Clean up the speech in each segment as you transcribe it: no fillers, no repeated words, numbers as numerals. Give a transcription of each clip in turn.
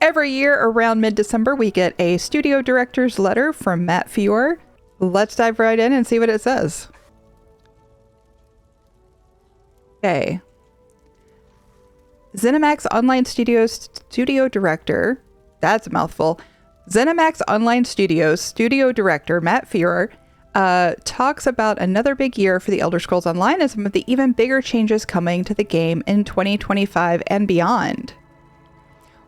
Every year around mid-December, we get a studio director's letter from Matt Fior. Let's dive right in and see what it says. Okay. ZeniMax Online Studios studio director, that's a mouthful. ZeniMax Online Studios studio director Matt Fior talks about another big year for the Elder Scrolls Online and some of the even bigger changes coming to the game in 2025 and beyond.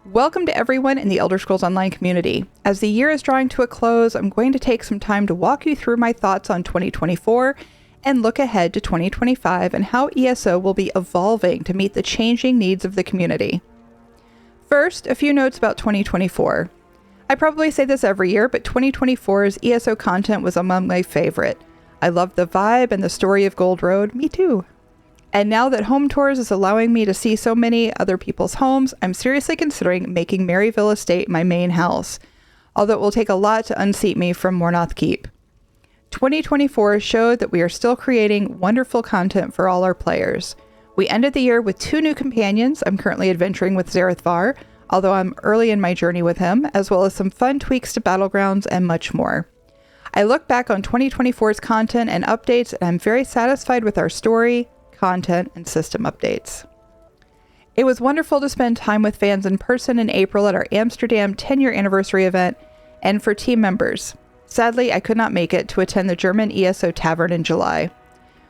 Welcome to everyone in the Elder Scrolls Online community. As the year is drawing to a close, I'm going to take some time to walk you through my thoughts on 2024 and look ahead to 2025 and how ESO will be evolving to meet the changing needs of the community. First, a few notes about 2024. I probably say this every year, but 2024's ESO content was among my favorite. I loved the vibe and the story of Gold Road. Me too. And now that Home Tours is allowing me to see so many other people's homes, I'm seriously considering making Maryville Estate my main house, although it will take a lot to unseat me from Mornoth Keep. 2024 showed that we are still creating wonderful content for all our players. We ended the year with 2 new companions. I'm currently adventuring with Zareth Var, although I'm early in my journey with him, as well as some fun tweaks to Battlegrounds and much more. I look back on 2024's content and updates, and I'm very satisfied with our story, content, and system updates. It was wonderful to spend time with fans in person in April at our Amsterdam 10-year anniversary event, and for team members. Sadly, I could not make it to attend the German ESO Tavern in July.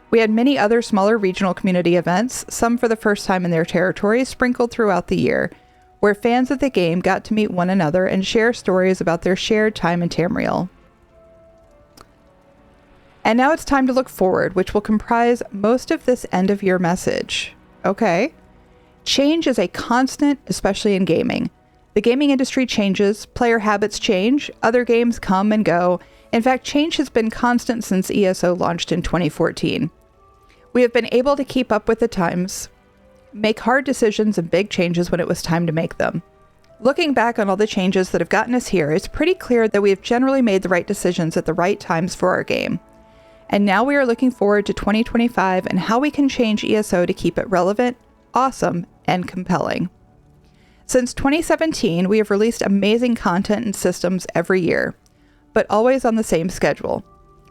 We had many other smaller regional community events, some for the first time in their territories, sprinkled throughout the year, where fans of the game got to meet one another and share stories about their shared time in Tamriel. And now it's time to look forward, which will comprise most of this end-of-year message. Okay. Change is a constant, especially in gaming. The gaming industry changes, player habits change, other games come and go. In fact, change has been constant since ESO launched in 2014. We have been able to keep up with the times, make hard decisions and big changes when it was time to make them. Looking back on all the changes that have gotten us here, it's pretty clear that we have generally made the right decisions at the right times for our game. And now we are looking forward to 2025 and how we can change ESO to keep it relevant, awesome, and compelling. Since 2017, we have released amazing content and systems every year, but always on the same schedule.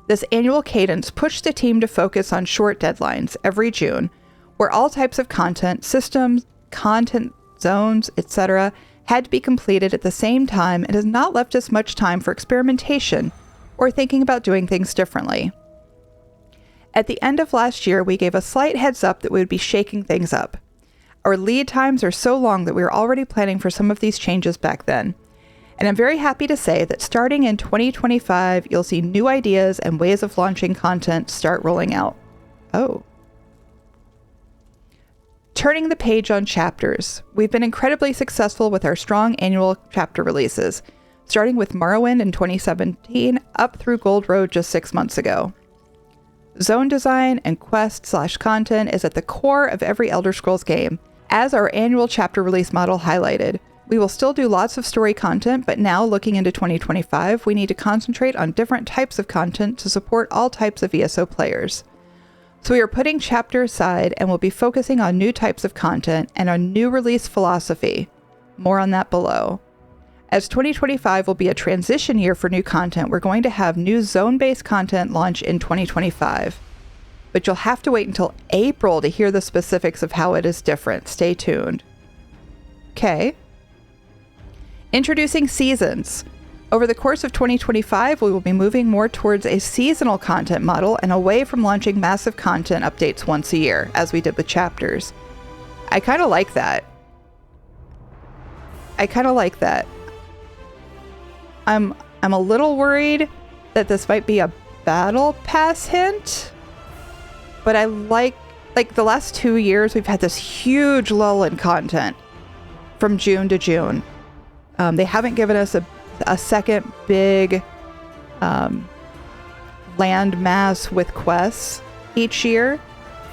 This annual cadence pushed the team to focus on short deadlines every June, where all types of content, systems, content zones, etc., had to be completed at the same time and has not left us much time for experimentation or thinking about doing things differently. At the end of last year, we gave a slight heads up that we would be shaking things up. Our lead times are so long that we were already planning for some of these changes back then. And I'm very happy to say that starting in 2025, you'll see new ideas and ways of launching content start rolling out. Oh. Turning the page on chapters. We've been incredibly successful with our strong annual chapter releases, starting with Morrowind in 2017 up through Gold Road just 6 months ago. Zone design and quest/content is at the core of every Elder Scrolls game, as our annual chapter release model highlighted. We will still do lots of story content, but now looking into 2025, we need to concentrate on different types of content to support all types of ESO players. So we are putting chapter aside and will be focusing on new types of content and our new release philosophy. More on that below. As 2025 will be a transition year for new content, we're going to have new zone-based content launch in 2025. But you'll have to wait until April to hear the specifics of how it is different. Stay tuned. Okay. Introducing seasons. Over the course of 2025, we will be moving more towards a seasonal content model and away from launching massive content updates once a year, as we did with chapters. I kind of like that. I'm a little worried that this might be a battle pass hint, but I like the last 2 years we've had this huge lull in content from June to June. They haven't given us a second big land mass with quests each year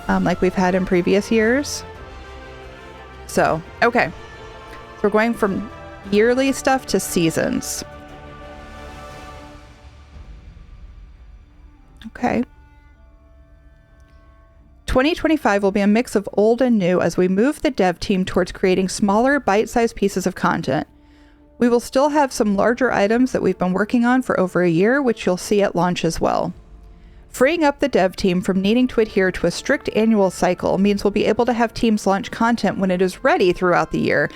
like we've had in previous years. So, okay. So we're going from yearly stuff to seasons. Okay. 2025 will be a mix of old and new as we move the dev team towards creating smaller, bite-sized pieces of content. We will still have some larger items that we've been working on for over a year, which you'll see at launch as well. Freeing up the dev team from needing to adhere to a strict annual cycle means we'll be able to have teams launch content when it is ready throughout the year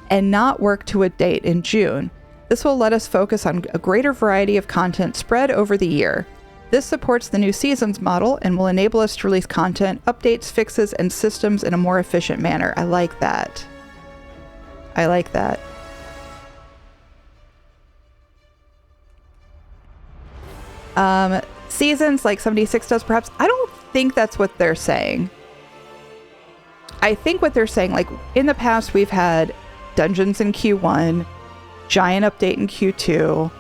and not work to a date in June. This will let us focus on a greater variety of content spread over the year. This supports the new seasons model and will enable us to release content, updates, fixes, and systems in a more efficient manner. I like that. I like that. Seasons like 76 does, perhaps. I don't think that's what they're saying. I think what they're saying, like in the past, we've had dungeons in Q1, giant update in Q2,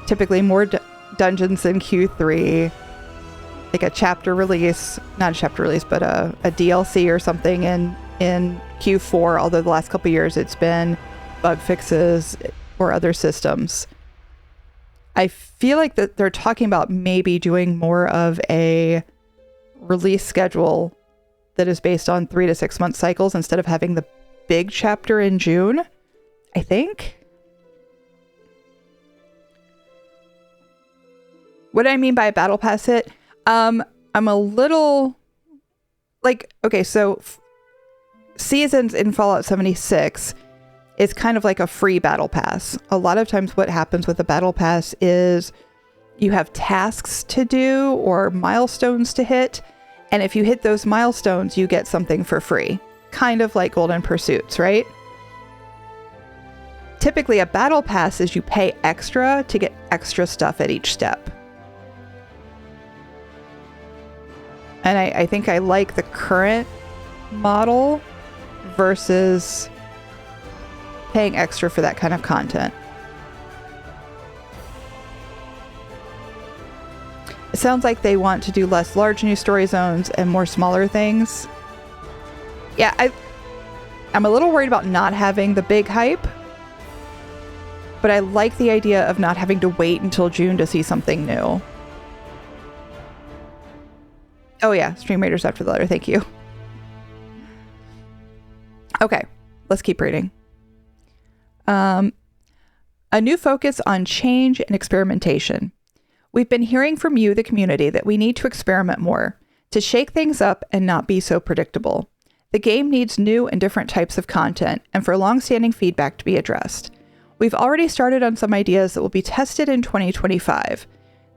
typically more dungeons in Q3, like a chapter release, not a chapter release, but a DLC or something in Q4, although the last couple of years it's been bug fixes or other systems. I feel like that they're talking about maybe doing more of a release schedule that is based on 3 to 6 month cycles instead of having the big chapter in June, I think. What do I mean by a battle pass hit? I'm a little like, okay, so seasons in Fallout 76 is kind of like a free battle pass. A lot of times what happens with a battle pass is you have tasks to do or milestones to hit. And if you hit those milestones, you get something for free. Kind of like Golden Pursuits, right? Typically a battle pass is you pay extra to get extra stuff at each step. And I think I like the current model versus paying extra for that kind of content. It sounds like they want to do less large new story zones and more smaller things. Yeah, I'm a little worried about not having the big hype, but I like the idea of not having to wait until June to see something new. Oh yeah, Stream Raiders after the letter, thank you. Okay, let's keep reading. A new focus on change and experimentation. We've been hearing from you, the community, that we need to experiment more, to shake things up and not be so predictable. The game needs new and different types of content, and for long-standing feedback to be addressed. We've already started on some ideas that will be tested in 2025.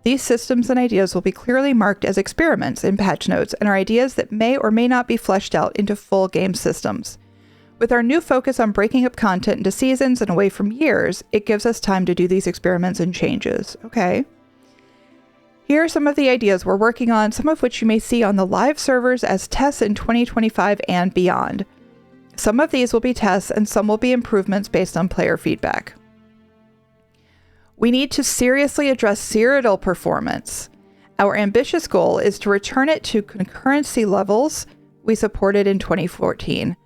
These systems and ideas will be clearly marked as experiments in patch notes and are ideas that may or may not be fleshed out into full game systems. With our new focus on breaking up content into seasons and away from years, it gives us time to do these experiments and changes. Okay. Here are some of the ideas we're working on, some of which you may see on the live servers as tests in 2025 and beyond. Some of these will be tests and some will be improvements based on player feedback. We need to seriously address Cyrodiil performance. Our ambitious goal is to return it to concurrency levels we supported in 2014.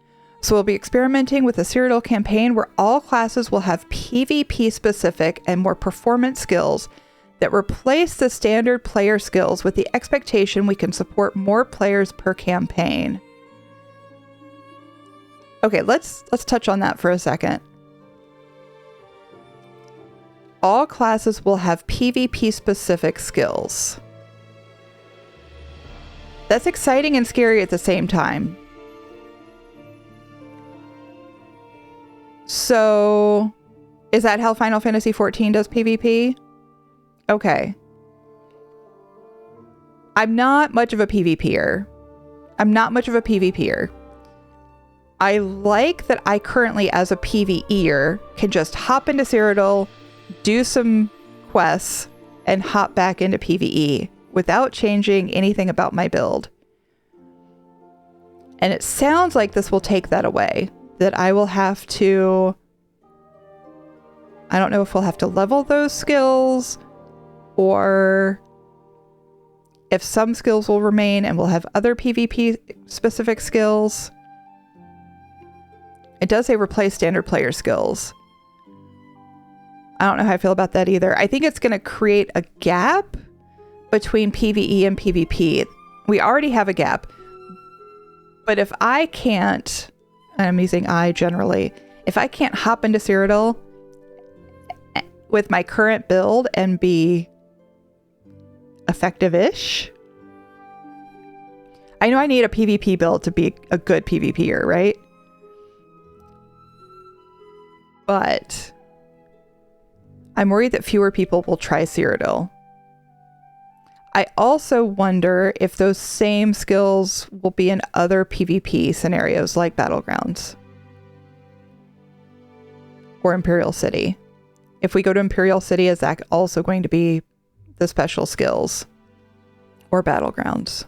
So we'll be experimenting with a Cyrodiil campaign where all classes will have PvP specific and more performance skills that replace the standard player skills with the expectation we can support more players per campaign. Okay, let's touch on that for a second. All classes will have PvP specific skills. That's exciting and scary at the same time. So, is that how Final Fantasy XIV does PvP? Okay. I'm not much of a PvPer. I like that I currently, as a PvEer, can just hop into Cyrodiil, do some quests, and hop back into PvE without changing anything about my build. And it sounds like this will take that away. That I will have to... I don't know if we'll have to level those skills, or if some skills will remain and we'll have other PvP specific skills. It does say replace standard player skills. I don't know how I feel about that either. I think it's going to create a gap between PvE and PvP. We already have a gap. But if I can't, and I'm using I generally, if I can't hop into Cyrodiil with my current build and be effective-ish. I know I need a PvP build to be a good PvPer, right? But I'm worried that fewer people will try Cyrodiil. I also wonder if those same skills will be in other PvP scenarios like Battlegrounds or Imperial City. If we go to Imperial City, is that also going to be the special skills or Battlegrounds?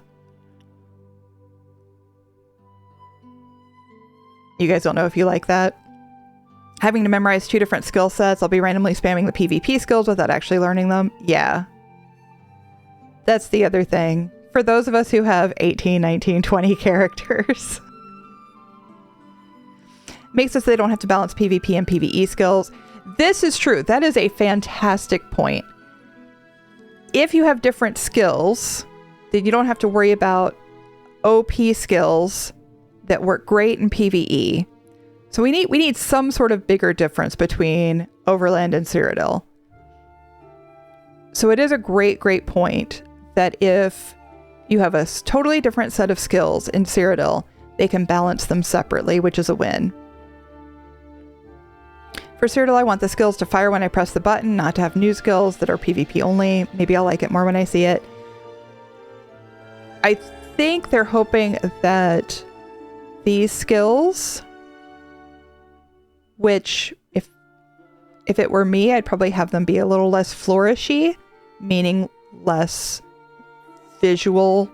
You guys don't know if you like that? Having to memorize 2 different skill sets, I'll be randomly spamming the PvP skills without actually learning them. Yeah. That's the other thing. For those of us who have 18, 19, 20 characters. Makes it so they don't have to balance PvP and PvE skills. This is true. That is a fantastic point. If you have different skills, then you don't have to worry about OP skills that work great in PvE. So we need some sort of bigger difference between Overland and Cyrodiil. So it is a great point that if you have a totally different set of skills in Cyrodiil, they can balance them separately, which is a win. For Cyrodiil, I want the skills to fire when I press the button, not to have new skills that are PvP only. Maybe I'll like it more when I see it. I think they're hoping that these skills, which if it were me, I'd probably have them be a little less flourishy, meaning less visual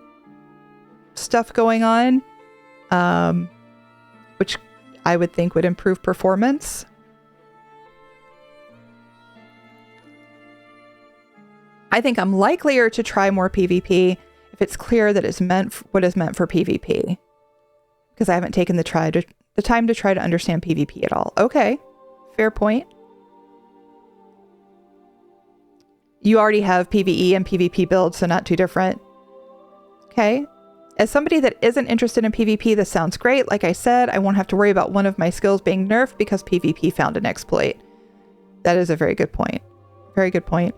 stuff going on, which I would think would improve performance. I think I'm likelier to try more PvP if it's clear that it's meant what is meant for PvP, because I haven't taken the time to try to understand PvP at all. Okay, fair point. You already have PvE and PvP builds, so not too different. Okay. As somebody that isn't interested in PvP, this sounds great. Like I said, I won't have to worry about one of my skills being nerfed because PvP found an exploit. That is a very good point. Very good point.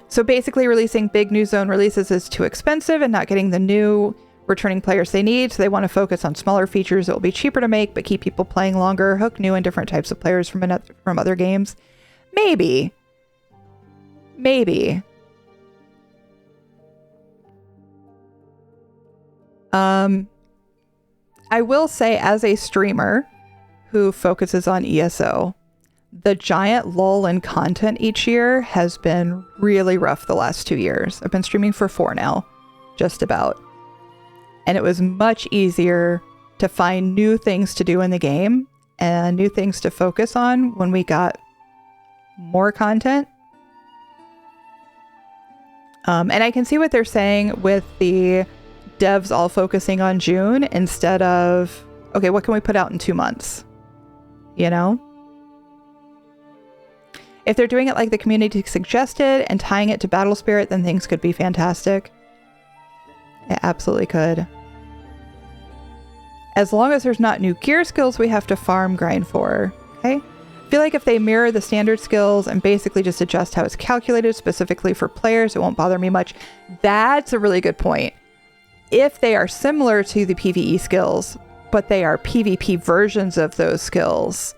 So basically releasing big new zone releases is too expensive and not getting the new returning players they need, so they want to focus on smaller features that will be cheaper to make but keep people playing longer, hook new and different types of players from other games. Maybe. I will say, as a streamer who focuses on ESO, the giant lull in content each year has been really rough the last 2 years. I've been streaming for 4 now, just about. And it was much easier to find new things to do in the game and new things to focus on when we got more content. And I can see what they're saying with the devs all focusing on June instead of, okay, what can we put out in 2 months? You know? If they're doing it like the community suggested and tying it to Battle Spirit, then things could be fantastic. It absolutely could. As long as there's not new gear skills we have to farm grind for, okay? I feel like if they mirror the standard skills and basically just adjust how it's calculated specifically for players, it won't bother me much. That's a really good point. If they are similar to the PvE skills, but they are PvP versions of those skills,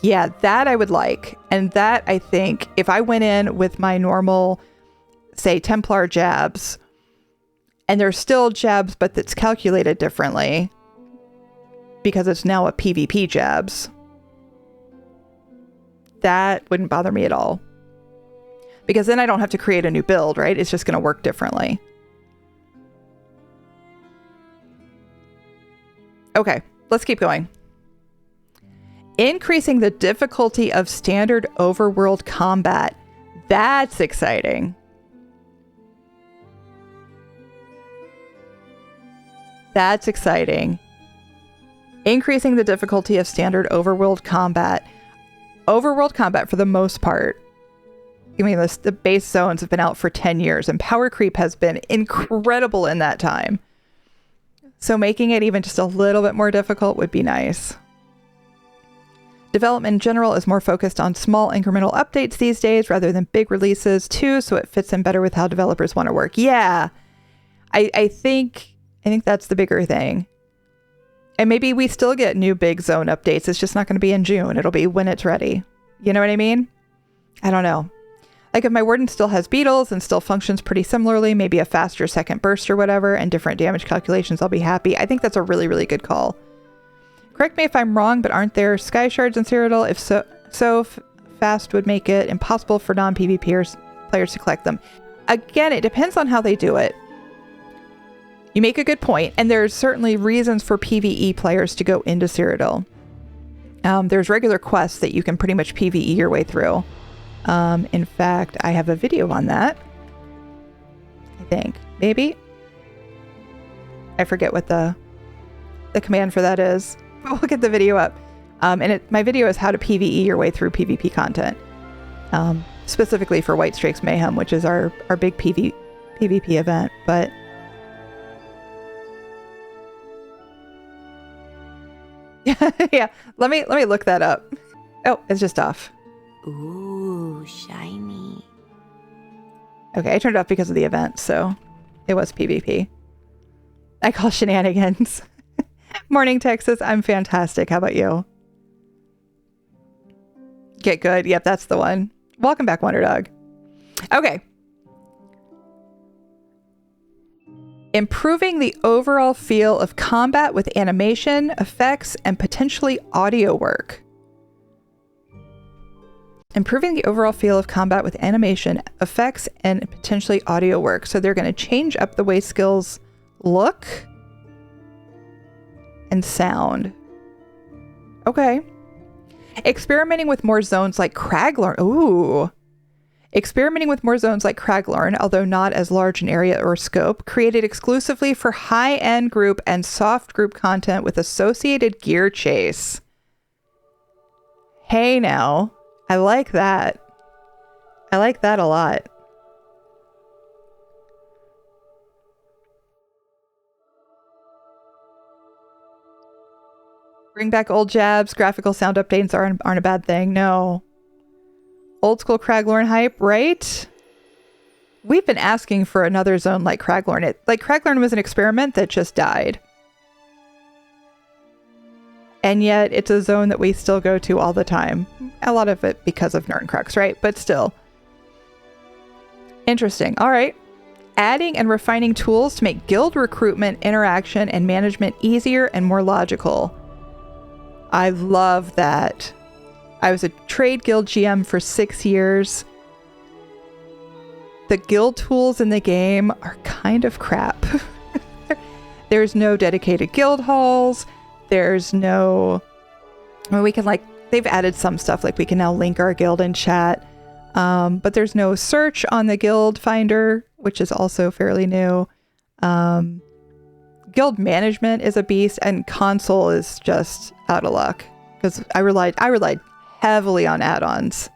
yeah, that I would like. And that, I think, if I went in with my normal, say, Templar jabs, and they're still jabs, but it's calculated differently, because it's now a PvP jabs, that wouldn't bother me at all. Because then I don't have to create a new build, right? It's just going to work differently. Okay, let's keep going. Increasing the difficulty of standard overworld combat. That's exciting. That's exciting. Increasing the difficulty of standard overworld combat. Overworld combat, for the most part, I mean, the base zones have been out for 10 years, and power creep has been incredible in that time. So making it even just a little bit more difficult would be nice. Development in general is more focused on small incremental updates these days rather than big releases too, so it fits in better with how developers want to work. Yeah, I think that's the bigger thing. And maybe we still get new big zone updates. It's just not going to be in June. It'll be when it's ready. You know what I mean? I don't know. Like if my Warden still has beetles and still functions pretty similarly, maybe a faster second burst or whatever, and different damage calculations, I'll be happy. I think that's a really, really good call. Correct me if I'm wrong, but aren't there sky shards in Cyrodiil? If so, fast would make it impossible for non-PvPers players to collect them. Again, it depends on how they do it. You make a good point, and there's certainly reasons for PvE players to go into Cyrodiil. There's regular quests that you can pretty much PvE your way through. In fact, I have a video on that. I think. Maybe? I forget what the command for that is. We'll get the video up. My video is how to PvE your way through PvP content. Specifically for White Strakes Mayhem, which is our big PvP event. But yeah, let me look that up. Oh, it's just off. Ooh, shiny. Okay, I turned it off because of the event, so it was PvP. I call shenanigans. Morning, Texas. I'm fantastic. How about you? Get good. Yep, that's the one. Welcome back, Wonder Dog. Okay. Improving the overall feel of combat with animation, effects, and potentially audio work. Improving the overall feel of combat with animation, effects, and potentially audio work. So they're going to change up the way skills look and sound. Okay. Experimenting with more zones like Craglorn. Ooh. Experimenting with more zones like Craglorn, although not as large in area or scope, created exclusively for high-end group and soft group content with associated gear chase. Hey now. I like that. I like that a lot. Bring back old jabs. Graphical sound updates aren't a bad thing. No. Old school Craglorn hype, right? We've been asking for another zone like Craglorn. Craglorn was an experiment that just died. And yet it's a zone that we still go to all the time. A lot of it because of Nerncrux, right? But still. Interesting. All right. Adding and refining tools to make guild recruitment, interaction, and management easier and more logical. I love that. I was a trade guild GM for 6 years. The guild tools in the game are kind of crap. There's no dedicated guild halls. There's no... we can they've added some stuff, like we can now link our guild in chat. But there's no search on the guild finder, which is also fairly new. Guild management is a beast, and console is just out of luck. Because I relied heavily on add-ons.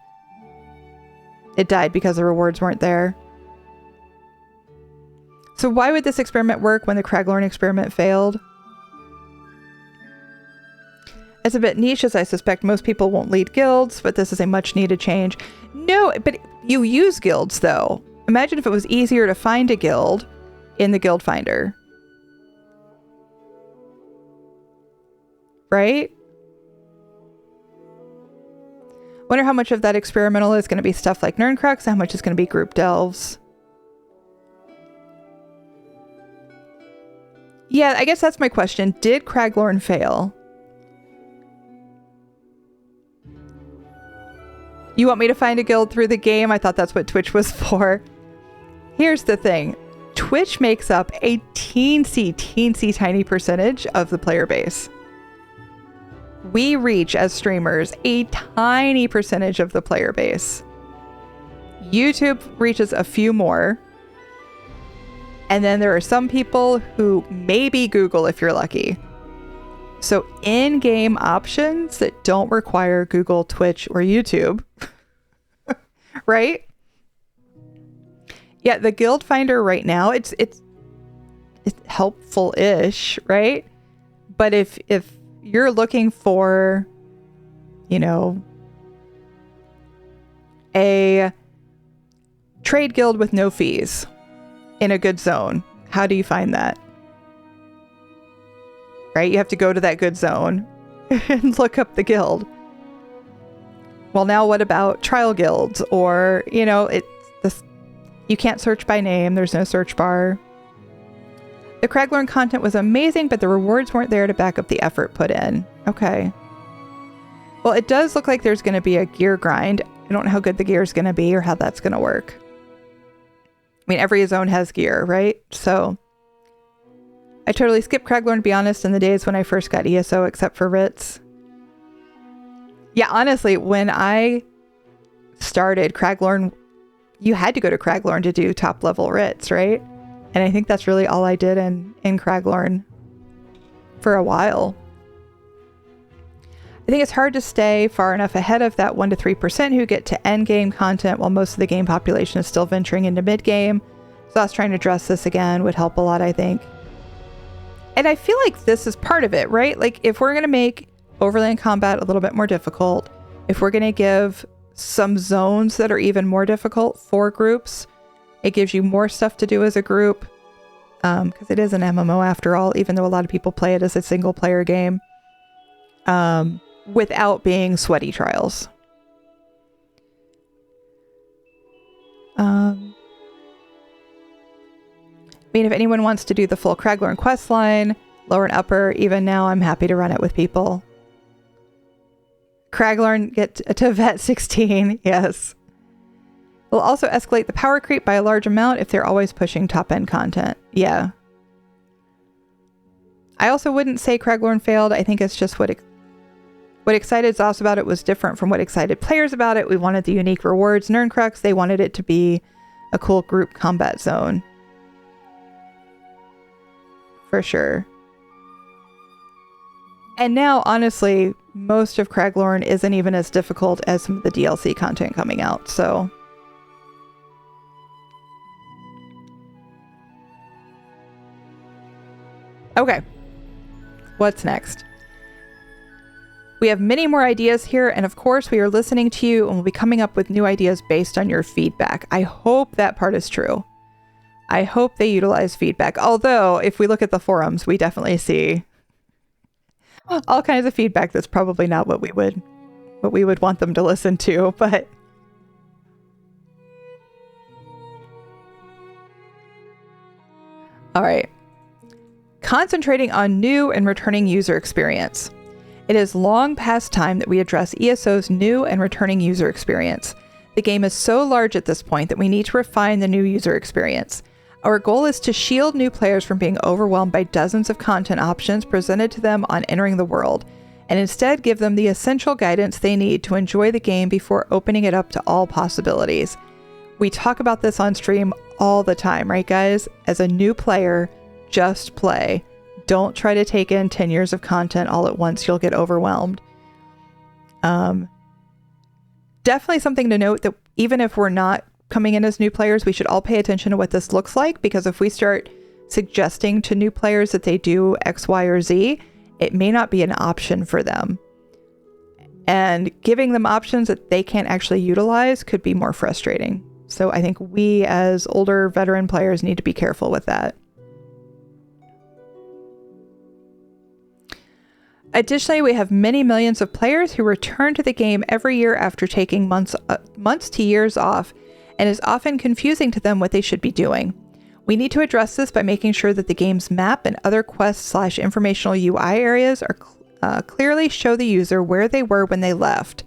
It died because the rewards weren't there. So why would this experiment work when the Craglorn experiment failed? It's a bit niche, as I suspect most people won't lead guilds, but this is a much needed change. No, but you use guilds though. Imagine if it was easier to find a guild in the guild finder. Right? Wonder how much of that experimental is going to be stuff like Nerncrux, how much is going to be group delves. Yeah, I guess that's my question. Did Craglorn fail? You want me to find a guild through the game? I thought that's what Twitch was for. Here's the thing. Twitch makes up a teensy tiny percentage of the player base. We reach, as streamers, a tiny percentage of the player base. YouTube reaches a few more. And then there are some people who maybe Google if you're lucky. So in-game options that don't require Google, Twitch, or YouTube. Right? Yeah, the guild finder right now, it's helpful-ish, right? But if you're looking for, you know, a trade guild with no fees in a good zone. How do you find that? Right? You have to go to that good zone and look up the guild. Well, now what about trial guilds? Or, you know, you can't search by name. There's no search bar. The Craglorn content was amazing, but the rewards weren't there to back up the effort put in. Okay. Well, it does look like there's going to be a gear grind. I don't know how good the gear is going to be or how that's going to work. I mean, every zone has gear, right? So I totally skipped Craglorn, to be honest, in the days when I first got ESO, except for Ritz. Yeah, honestly, when I started Craglorn, you had to go to Craglorn to do top level Ritz, right? And I think that's really all I did in Craglorn for a while. I think it's hard to stay far enough ahead of that 1% to 3% who get to endgame content while most of the game population is still venturing into mid-game. So us trying to address this again would help a lot, I think. And I feel like this is part of it, right? Like, if we're going to make overland combat a little bit more difficult, if we're going to give some zones that are even more difficult for groups, it gives you more stuff to do as a group, because it is an MMO after all, even though a lot of people play it as a single player game, without being sweaty trials. I mean, if anyone wants to do the full Craglorn quest line, lower and upper, even now I'm happy to run it with people. Craglorn get to vet 16, yes. Will also escalate the power creep by a large amount if they're always pushing top-end content. Yeah. I also wouldn't say Craglorn failed. I think it's just what excited Zos about it was different from what excited players about it. We wanted the unique rewards. Nerncrux, they wanted it to be a cool group combat zone. For sure. And now, honestly, most of Craglorn isn't even as difficult as some of the DLC content coming out, so... Okay. What's next? We have many more ideas here, and of course we are listening to you and we'll be coming up with new ideas based on your feedback. I hope that part is true. I hope they utilize feedback. Although, if we look at the forums, we definitely see all kinds of feedback that's probably not what we would want them to listen to, but all right. Concentrating on new and returning user experience. It is long past time that we address ESO's new and returning user experience. The game is so large at this point that we need to refine the new user experience. Our goal is to shield new players from being overwhelmed by dozens of content options presented to them on entering the world, and instead give them the essential guidance they need to enjoy the game before opening it up to all possibilities. We talk about this on stream all the time, right guys? As a new player, just play. Don't try to take in 10 years of content all at once. You'll get overwhelmed. Definitely something to note that even if we're not coming in as new players, we should all pay attention to what this looks like, because if we start suggesting to new players that they do X, Y, or Z, it may not be an option for them. And giving them options that they can't actually utilize could be more frustrating. So I think we as older veteran players need to be careful with that. Additionally, we have many millions of players who return to the game every year after taking months to years off, and is often confusing to them what they should be doing. We need to address this by making sure that the game's map and other quest/informational UI areas are clearly show the user where they were when they left,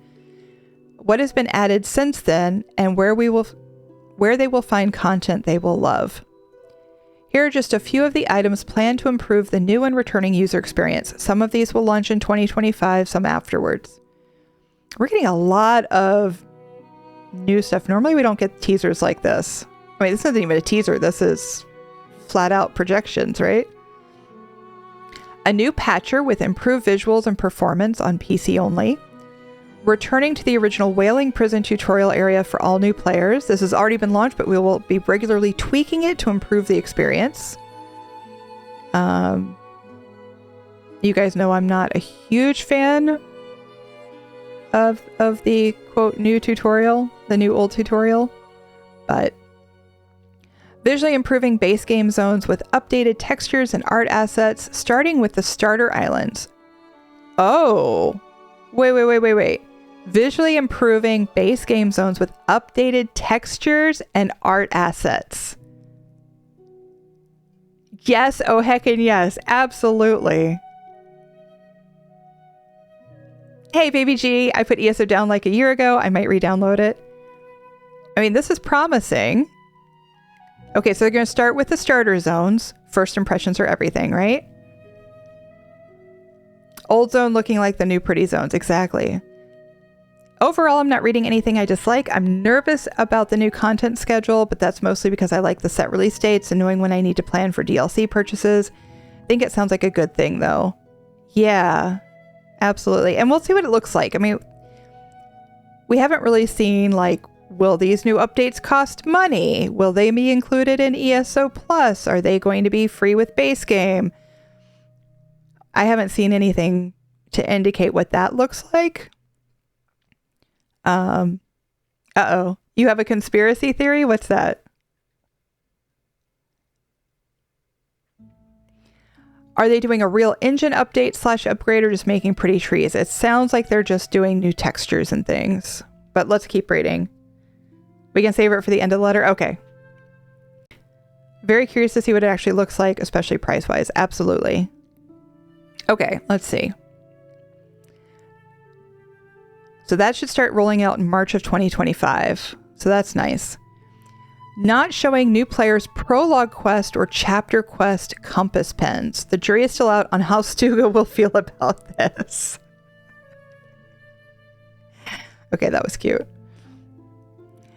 what has been added since then, and where they will find content they will love. Here are just a few of the items planned to improve the new and returning user experience. Some of these will launch in 2025, some afterwards. We're getting a lot of new stuff. Normally we don't get teasers like this. I mean, this isn't even a teaser. This is flat out projections, right? A new patcher with improved visuals and performance on PC only. Returning to the original Whaling Prison tutorial area for all new players. This has already been launched, but we will be regularly tweaking it to improve the experience. You guys know I'm not a huge fan of the quote new tutorial, the new old tutorial, but visually improving base game zones with updated textures and art assets, starting with the starter islands. Oh, wait. Visually improving base game zones with updated textures and art assets. Yes, oh heckin' yes, absolutely. Hey, Baby G, I put ESO down like a year ago. I might re-download it. I mean, this is promising. Okay, so they're going to start with the starter zones. First impressions are everything, right? Old zone looking like the new pretty zones, exactly. Overall, I'm not reading anything I dislike. I'm nervous about the new content schedule, but that's mostly because I like the set release dates and knowing when I need to plan for DLC purchases. I think it sounds like a good thing, though. Yeah, absolutely. And we'll see what it looks like. I mean, we haven't really seen, like, will these new updates cost money? Will they be included in ESO Plus? Are they going to be free with base game? I haven't seen anything to indicate what that looks like. Uh-oh. You have a conspiracy theory? What's that? Are they doing a real engine update / upgrade or just making pretty trees? It sounds like they're just doing new textures and things. But let's keep reading. We can save it for the end of the letter? Okay. Very curious to see what it actually looks like, especially price-wise. Absolutely. Okay, let's see. So that should start rolling out in March of 2025. So that's nice. Not showing new players prologue quest or chapter quest compass pens. The jury is still out on how Stuga will feel about this. Okay, that was cute.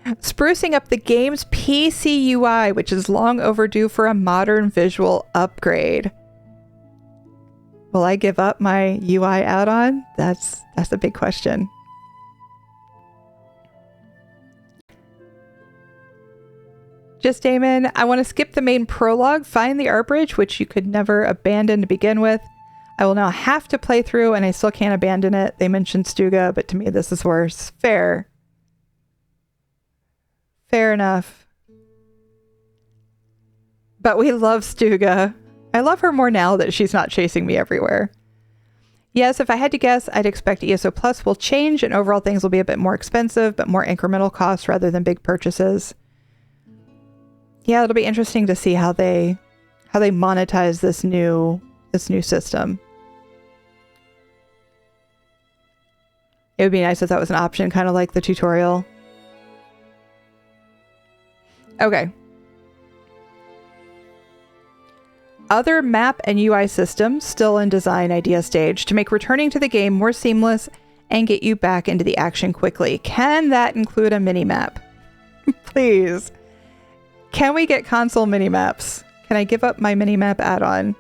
Sprucing up the game's PC UI, which is long overdue for a modern visual upgrade. Will I give up my UI add-on? That's a big question. Just Damon, I want to skip the main prologue, find the art bridge, which you could never abandon to begin with. I will now have to play through, and I still can't abandon it. They mentioned Stuga, but to me this is worse. Fair. Fair enough. But we love Stuga. I love her more now that she's not chasing me everywhere. Yes, if I had to guess, I'd expect ESO Plus will change and overall things will be a bit more expensive, but more incremental costs rather than big purchases. Yeah, it'll be interesting to see how they monetize this new system. It would be nice if that was an option, kind of like the tutorial. Okay. Other map and UI systems still in design idea stage to make returning to the game more seamless and get you back into the action quickly. Can that include a minimap? Please. Can we get console minimaps? Can I give up my minimap add-on?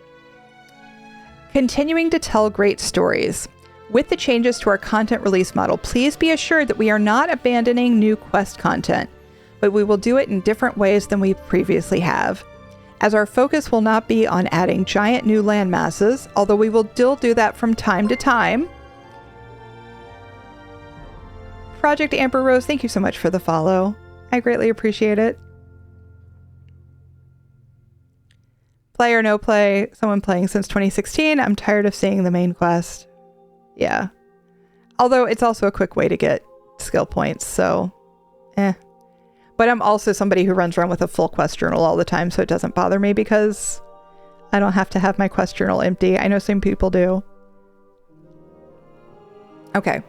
Continuing to tell great stories. With the changes to our content release model, please be assured that we are not abandoning new quest content, but we will do it in different ways than we previously have. As our focus will not be on adding giant new land masses, although we will still do that from time to time. Project Amber Rose, thank you so much for the follow. I greatly appreciate it. Play or no play, someone playing since 2016. I'm tired of seeing the main quest. Yeah. Although it's also a quick way to get skill points, so But I'm also somebody who runs around with a full quest journal all the time, so it doesn't bother me because I don't have to have my quest journal empty. I know some people do. Okay.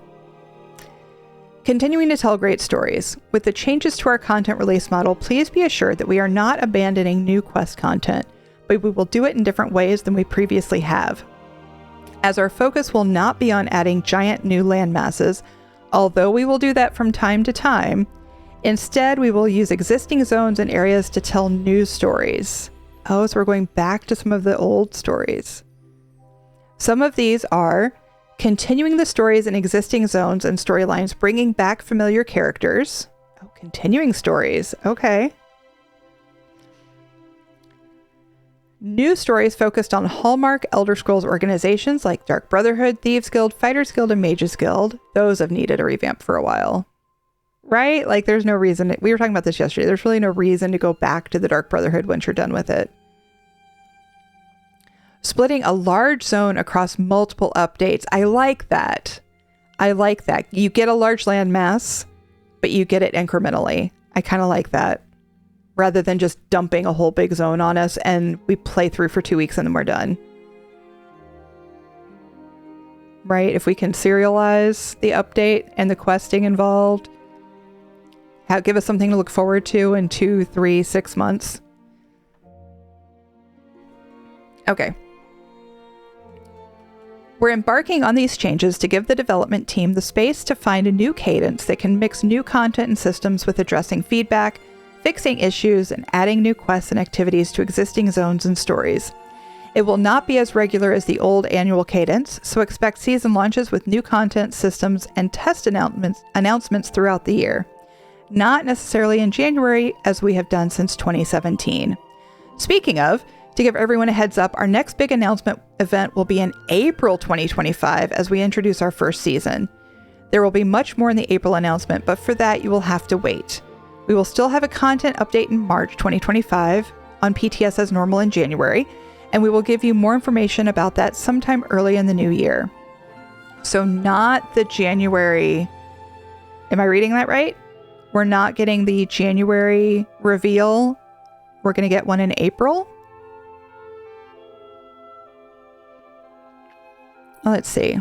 Continuing to tell great stories. With the changes to our content release model, please be assured that we are not abandoning new quest content, but we will do it in different ways than we previously have. As our focus will not be on adding giant new land masses, although we will do that from time to time, instead we will use existing zones and areas to tell new stories. Oh, so we're going back to some of the old stories. Some of these are continuing the stories in existing zones and storylines, bringing back familiar characters. Oh, continuing stories. Okay. New stories focused on hallmark Elder Scrolls organizations like Dark Brotherhood, Thieves Guild, Fighters Guild, and Mages Guild. Those have needed a revamp for a while. Right? Like, there's no reason. We were talking about this yesterday. There's really no reason to go back to the Dark Brotherhood once you're done with it. Splitting a large zone across multiple updates. I like that. I like that. You get a large landmass, but you get it incrementally. I kind of like that. Rather than just dumping a whole big zone on us and we play through for 2 weeks and then we're done. Right? If we can serialize the update and the questing involved, give us something to look forward to in 2, 3, 6 months. Okay. We're embarking on these changes to give the development team the space to find a new cadence that can mix new content and systems with addressing feedback, fixing issues, and adding new quests and activities to existing zones and stories. It will not be as regular as the old annual cadence, so expect season launches with new content, systems, and test announcements throughout the year. Not necessarily in January, as we have done since 2017. Speaking of, to give everyone a heads up, our next big announcement event will be in April 2025 as we introduce our first season. There will be much more in the April announcement, but for that you will have to wait. We will still have a content update in March 2025 on PTS as normal in January, and we will give you more information about that sometime early in the new year. So not the January... Am I reading that right? We're not getting the January reveal. We're going to get one in April. Let's see.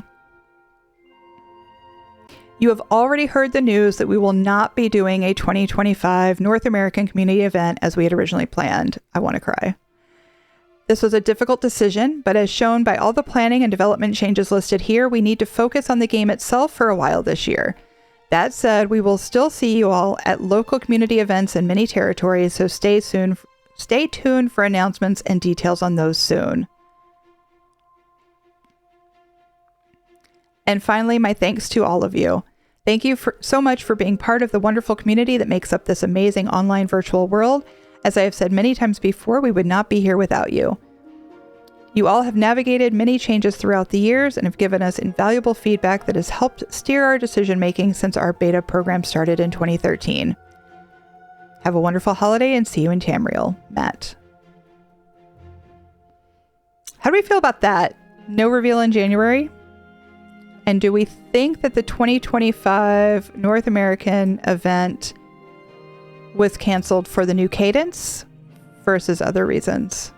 You have already heard the news that we will not be doing a 2025 North American community event as we had originally planned. I want to cry. This was a difficult decision, but as shown by all the planning and development changes listed here, we need to focus on the game itself for a while this year. That said, we will still see you all at local community events in many territories, so stay tuned for announcements and details on those soon. And finally, my thanks to all of you. Thank you so much for being part of the wonderful community that makes up this amazing online virtual world. As I have said many times before, we would not be here without you. You all have navigated many changes throughout the years and have given us invaluable feedback that has helped steer our decision-making since our beta program started in 2013. Have a wonderful holiday and see you in Tamriel. Matt. How do we feel about that? No reveal in January? And do we think that the 2025 North American event was canceled for the new cadence versus other reasons?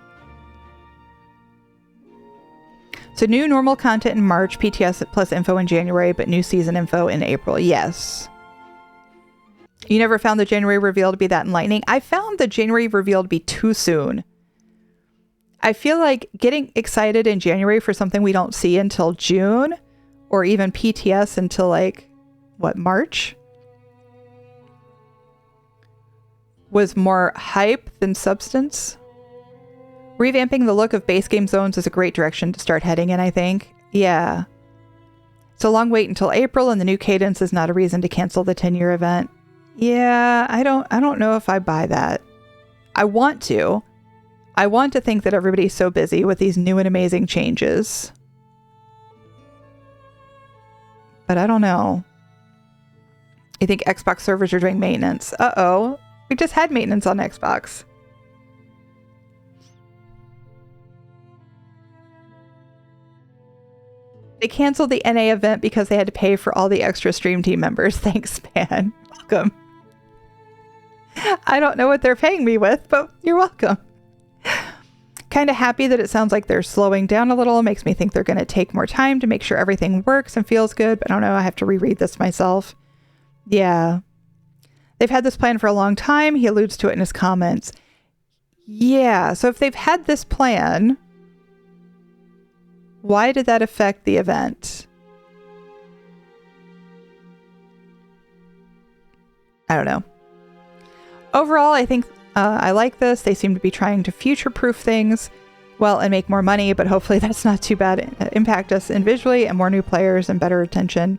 So new normal content in March, PTS plus info in January, but new season info in April. Yes. You never found the January reveal to be that enlightening? I found the January reveal to be too soon. I feel like getting excited in January for something we don't see until June, or even PTS until March, was more hype than substance. Revamping the look of base game zones is a great direction to start heading in, I think. Yeah. It's a long wait until April, and the new cadence is not a reason to cancel the 10-year event. Yeah, I don't know if I buy that. I want to think that everybody's so busy with these new and amazing changes. But I don't know. I think Xbox servers are doing maintenance. Uh-oh. We just had maintenance on Xbox. They canceled the NA event because they had to pay for all the extra stream team members. Thanks, man. Welcome. I don't know what they're paying me with, but you're welcome. Kind of happy that it sounds like they're slowing down a little. It makes me think they're going to take more time to make sure everything works and feels good. But I don't know. I have to reread this myself. Yeah. They've had this plan for a long time. He alludes to it in his comments. Yeah. So if they've had this plan, why did that affect the event? I don't know. Overall, I think I like this. They seem to be trying to future-proof things well and make more money, but hopefully that's not too bad. Impact us individually and more new players and better retention.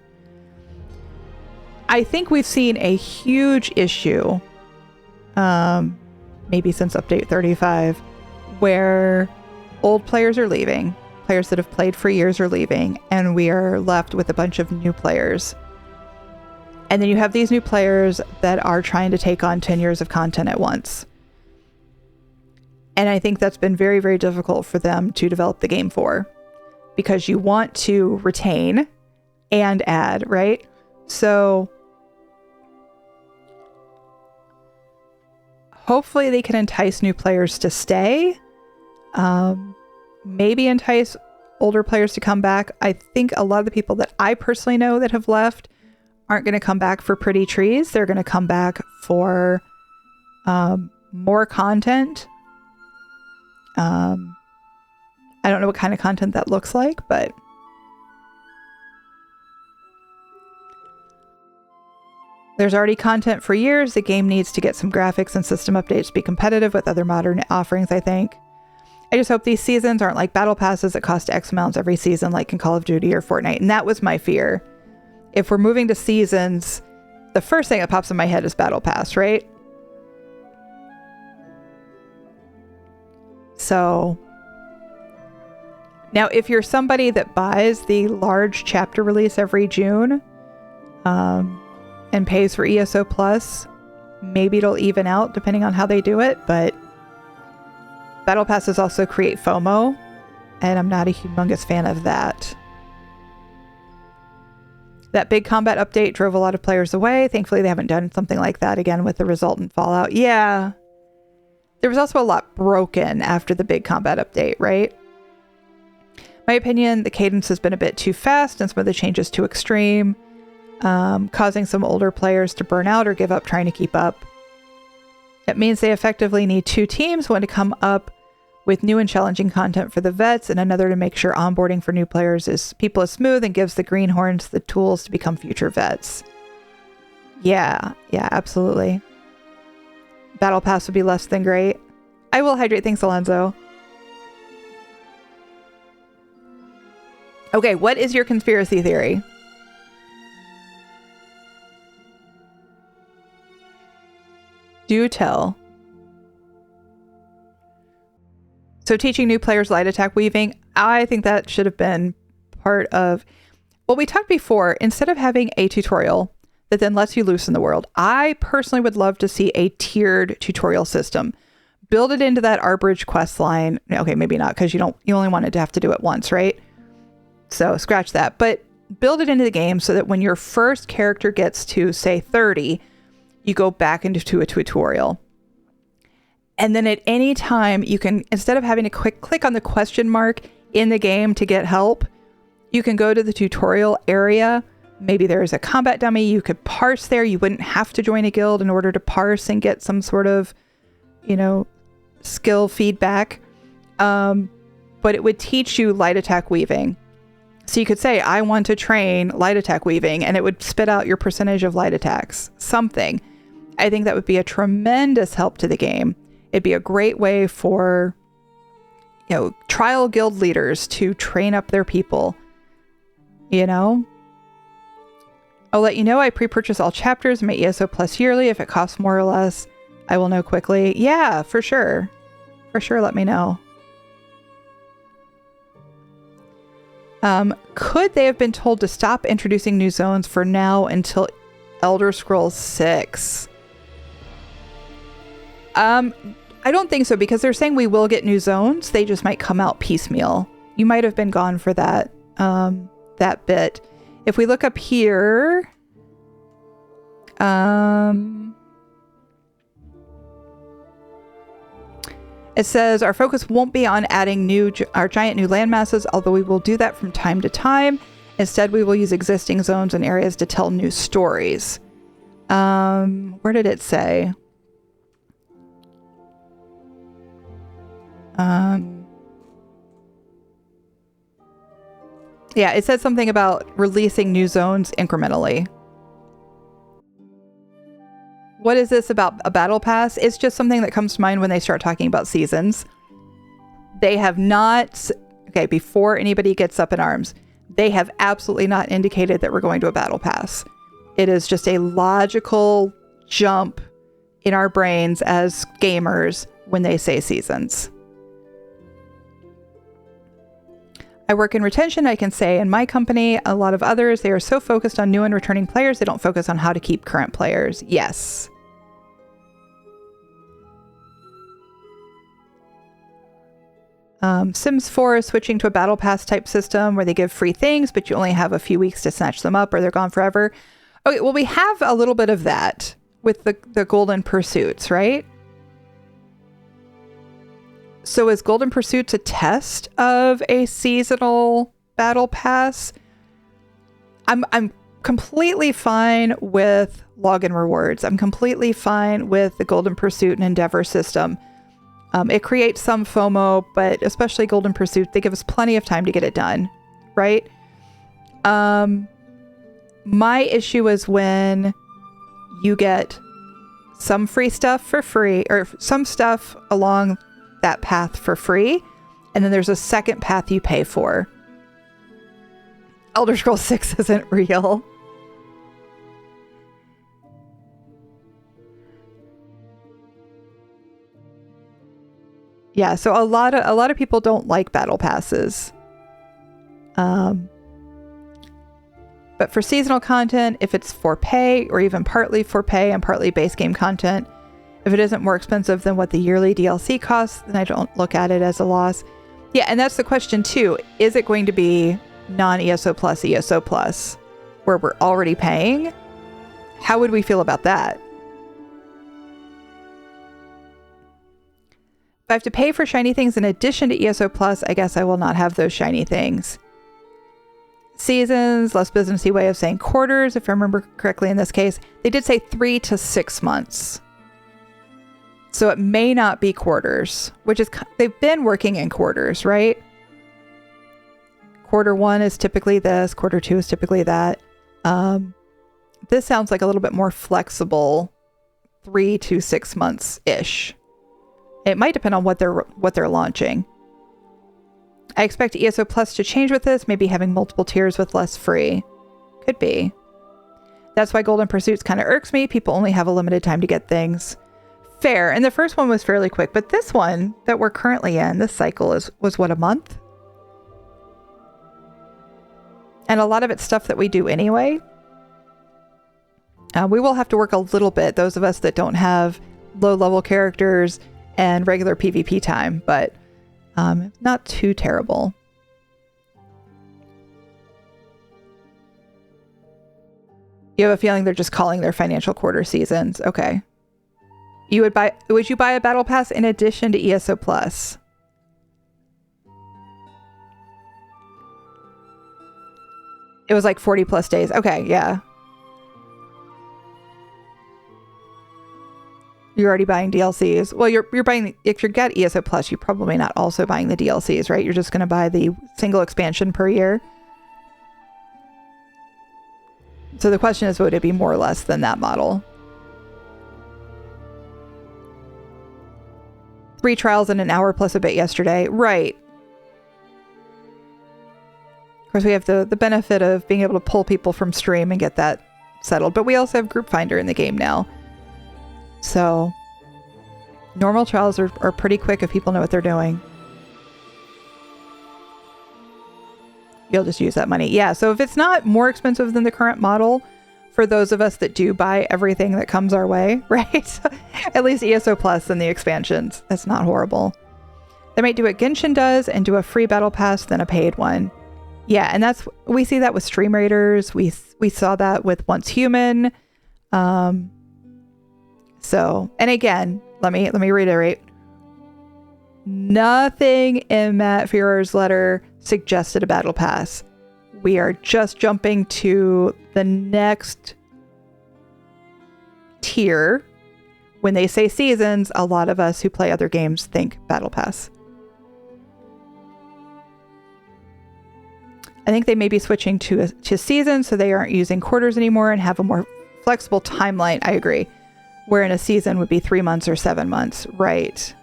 I think we've seen a huge issue, maybe since update 35, where old players are leaving. Players that have played for years are leaving, and we are left with a bunch of new players. And then you have these new players that are trying to take on 10 years of content at once. And I think that's been very, very difficult for them to develop the game for, because you want to retain and add, right? So hopefully they can entice new players to stay. Maybe entice older players to come back. I think a lot of the people that I personally know that have left aren't going to come back for pretty trees. They're going to come back for more content. I don't know what kind of content that looks like, but there's already content for years. The game needs to get some graphics and system updates to be competitive with other modern offerings, I think. I just hope these seasons aren't like battle passes that cost X amounts every season, like in Call of Duty or Fortnite. And that was my fear. If we're moving to seasons, the first thing that pops in my head is battle pass, right? So now if you're somebody that buys the large chapter release every June, and pays for ESO Plus, maybe it'll even out depending on how they do it, but battle passes also create FOMO, and I'm not a humongous fan of that. That big combat update drove a lot of players away. Thankfully, they haven't done something like that again with the resultant Fallout. Yeah. There was also a lot broken after the big combat update, right? My opinion, the cadence has been a bit too fast and some of the changes too extreme, causing some older players to burn out or give up trying to keep up. It means they effectively need two teams, one to come up with new and challenging content for the vets, and another to make sure onboarding for new players is smooth and gives the greenhorns the tools to become future vets. Yeah, absolutely. Battle Pass would be less than great. I will hydrate. Thanks, Alonzo. Okay, what is your conspiracy theory? Do tell. So teaching new players light attack weaving, I think that should have been part of what we talked before. Instead of having a tutorial that then lets you loose in the world, I personally would love to see a tiered tutorial system. Build it into that Arbridge quest line. Okay, maybe not, because you only wanted to have to do it once, right? So scratch that. But build it into the game so that when your first character gets to, say, 30, you go back into a tutorial. And then at any time, you can, instead of having to click on the question mark in the game to get help, you can go to the tutorial area. Maybe there's a combat dummy you could parse there. You wouldn't have to join a guild in order to parse and get some sort of, skill feedback. But it would teach you light attack weaving. So you could say, I want to train light attack weaving, and it would spit out your percentage of light attacks. Something. I think that would be a tremendous help to the game. It'd be a great way for, trial guild leaders to train up their people. I'll let you know I pre-purchase all chapters in my ESO Plus yearly. If it costs more or less, I will know quickly. Yeah, for sure. For sure, let me know. Could they have been told to stop introducing new zones for now until Elder Scrolls 6? I don't think so, because they're saying we will get new zones. They just might come out piecemeal. You might have been gone for that bit. If we look up here, it says our focus won't be on adding our giant new land masses, although we will do that from time to time. Instead, we will use existing zones and areas to tell new stories. Where did it say? Yeah, it said something about releasing new zones incrementally. What is this about a battle pass? It's just something that comes to mind when they start talking about seasons. They have not, before anybody gets up in arms, they have absolutely not indicated that we're going to a battle pass. It is just a logical jump in our brains as gamers when they say seasons. I work in retention. I can say in my company, a lot of others, they are so focused on new and returning players, they don't focus on how to keep current players. Yes. Sims 4 is switching to a battle pass type system where they give free things, but you only have a few weeks to snatch them up or they're gone forever. Okay, well, we have a little bit of that with the Golden Pursuits, right? So is Golden Pursuits a test of a seasonal battle pass? I'm completely fine with login rewards. I'm completely fine with the Golden Pursuit and Endeavor system. It creates some FOMO, but especially Golden Pursuit, they give us plenty of time to get it done, right? My issue is when you get some free stuff for free, or some stuff along that path for free, and then there's a second path you pay for. Elder Scrolls 6 isn't real. Yeah, so a lot of people don't like battle passes. But for seasonal content, if it's for pay or even partly for pay and partly base game content, if it isn't more expensive than what the yearly DLC costs, then I don't look at it as a loss. Yeah, and that's the question too. Is it going to be non-ESO plus, ESO plus, where we're already paying? How would we feel about that? If I have to pay for shiny things in addition to ESO plus, I guess I will not have those shiny things. Seasons, less businessy way of saying quarters, if I remember correctly in this case. They did say 3 to 6 months. So it may not be quarters, which is, they've been working in quarters, right? Quarter 1 is typically this, quarter 2 is typically that. This sounds like a little bit more flexible, 3 to 6 months-ish. It might depend on what they're launching. I expect ESO Plus to change with this, maybe having multiple tiers with less free. Could be. That's why Golden Pursuits kind of irks me. People only have a limited time to get things. Fair. And the first one was fairly quick, but this one that we're currently in, this cycle was what, a month? And a lot of it's stuff that we do anyway. We will have to work a little bit, those of us that don't have low-level characters and regular PvP time, but not too terrible. You have a feeling they're just calling their financial quarter seasons. Okay. Would you buy a battle pass in addition to ESO Plus? It was like 40 plus days. Okay, yeah. You're already buying DLCs. Well, you're buying, if you get ESO Plus, you're probably not also buying the DLCs, right? You're just going to buy the single expansion per year. So the question is, would it be more or less than that model? 3 trials in an hour plus a bit yesterday. Right. Of course, we have the benefit of being able to pull people from stream and get that settled. But we also have Group Finder in the game now. So normal trials are pretty quick if people know what they're doing. You'll just use that money. Yeah, so if it's not more expensive than the current model, for those of us that do buy everything that comes our way, right? At least ESO Plus and the expansions. That's not horrible. They might do what Genshin does and do a free battle pass, then a paid one. Yeah, and we see that with Stream Raiders. We saw that with Once Human. So, and again, let me reiterate. Nothing in Matt Führer's letter suggested a battle pass. We are just jumping to the next tier. When they say seasons, a lot of us who play other games think battle pass. I think they may be switching to seasons, so they aren't using quarters anymore and have a more flexible timeline. I agree. Where in a season would be 3 months or 7 months. Right.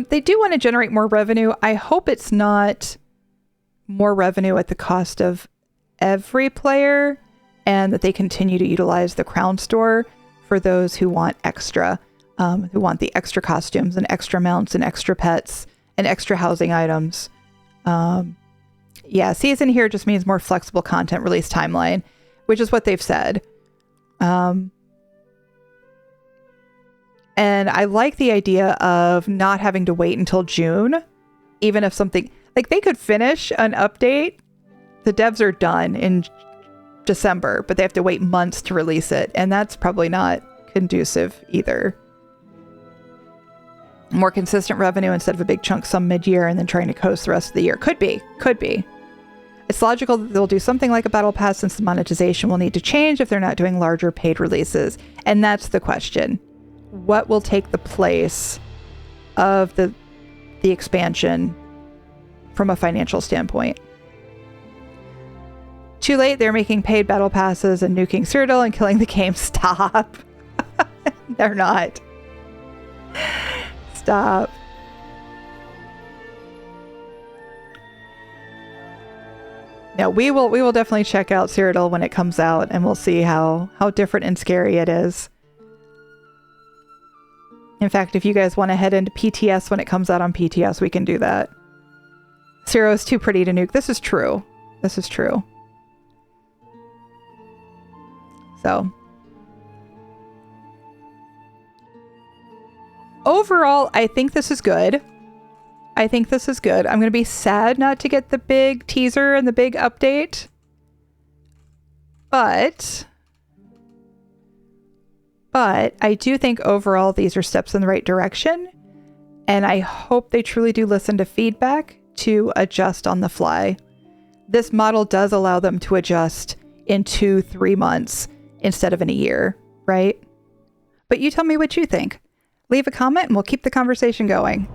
They do want to generate more revenue. I hope it's not more revenue at the cost of every player, and that they continue to utilize the Crown Store for those who want extra. who want the extra costumes and extra mounts and extra pets and extra housing items. Yeah, season here just means more flexible content release timeline, which is what they've said. And I like the idea of not having to wait until June, even if something, like they could finish an update. The devs are done in December, but they have to wait months to release it. And that's probably not conducive either. More consistent revenue instead of a big chunk sum mid-year and then trying to coast the rest of the year. Could be. It's logical that they'll do something like a battle pass since the monetization will need to change if they're not doing larger paid releases. And that's the question. What will take the place of the expansion from a financial standpoint? Too late, they're making paid battle passes and nuking Cyrodiil and killing the game. Stop. They're not. Stop. No, we will definitely check out Cyrodiil when it comes out, and we'll see how different and scary it is. In fact, if you guys want to head into PTS when it comes out on PTS, we can do that. Cyro is too pretty to nuke. This is true. This is true. So overall, I think this is good. I'm going to be sad not to get the big teaser and the big update. But I do think overall these are steps in the right direction. And I hope they truly do listen to feedback to adjust on the fly. This model does allow them to adjust in 2-3 months instead of in a year, right? But you tell me what you think. Leave a comment and we'll keep the conversation going.